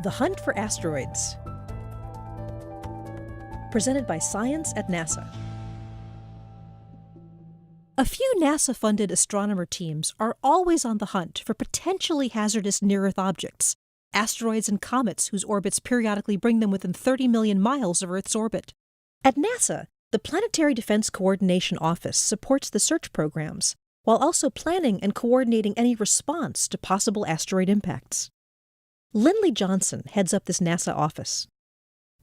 The Hunt for Asteroids. Presented by Science at NASA. A few NASA-funded astronomer teams are always on the hunt for potentially hazardous near-Earth objects, asteroids and comets whose orbits periodically bring them within 30 million miles of Earth's orbit. At NASA, the Planetary Defense Coordination Office supports the search programs, while also planning and coordinating any response to possible asteroid impacts. Lindley Johnson heads up this NASA office.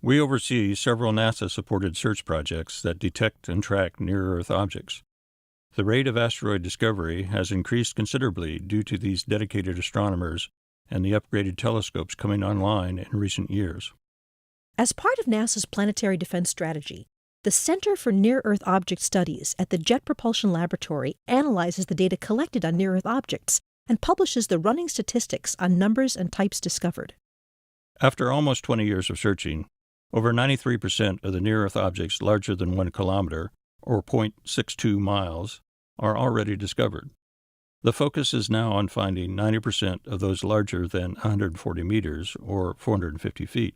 We oversee several NASA-supported search projects that detect and track near-Earth objects. The rate of asteroid discovery has increased considerably due to these dedicated astronomers and the upgraded telescopes coming online in recent years. As part of NASA's planetary defense strategy, the Center for Near-Earth Object Studies at the Jet Propulsion Laboratory analyzes the data collected on near-Earth objects and publishes the running statistics on numbers and types discovered. After almost 20 years of searching, over 93% of the near-Earth objects larger than 1 kilometer, or 0.62 miles, are already discovered. The focus is now on finding 90% of those larger than 140 meters, or 450 feet.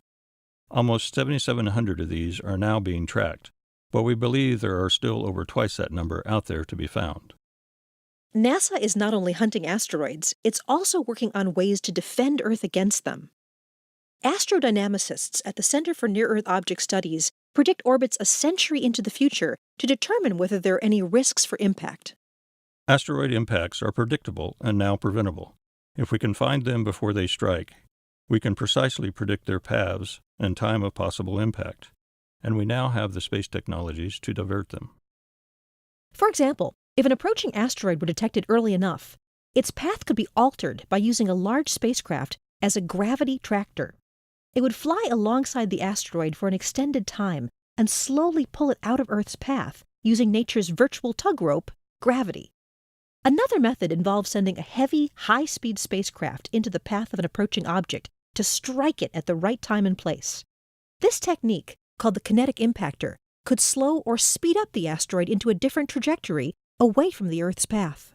Almost 7,700 of these are now being tracked, but we believe there are still over twice that number out there to be found. NASA is not only hunting asteroids, it's also working on ways to defend Earth against them. Astrodynamicists at the Center for Near-Earth Object Studies predict orbits a century into the future to determine whether there are any risks for impact. Asteroid impacts are predictable and now preventable. If we can find them before they strike, we can precisely predict their paths and time of possible impact, and we now have the space technologies to divert them. For example, if an approaching asteroid were detected early enough, its path could be altered by using a large spacecraft as a gravity tractor. It would fly alongside the asteroid for an extended time and slowly pull it out of Earth's path using nature's virtual tug rope, gravity. Another method involves sending a heavy, high-speed spacecraft into the path of an approaching object to strike it at the right time and place. This technique, called the kinetic impactor, could slow or speed up the asteroid into a different trajectory away from the Earth's path.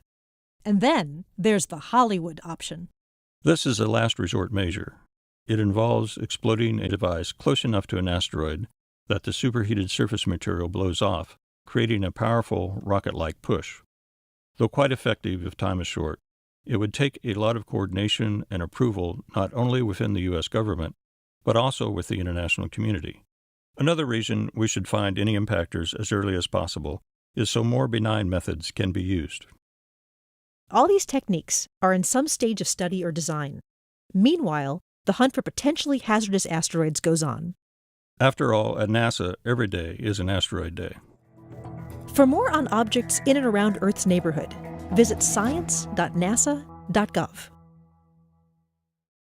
And then there's the Hollywood option. This is a last resort measure. It involves exploding a device close enough to an asteroid that the superheated surface material blows off, creating a powerful rocket-like push. Though quite effective if time is short, it would take a lot of coordination and approval not only within the U.S. government, but also with the international community. Another reason we should find any impactors as early as possible is so more benign methods can be used. All these techniques are in some stage of study or design. Meanwhile, the hunt for potentially hazardous asteroids goes on. After all, at NASA, every day is an asteroid day. For more on objects in and around Earth's neighborhood, visit science.nasa.gov.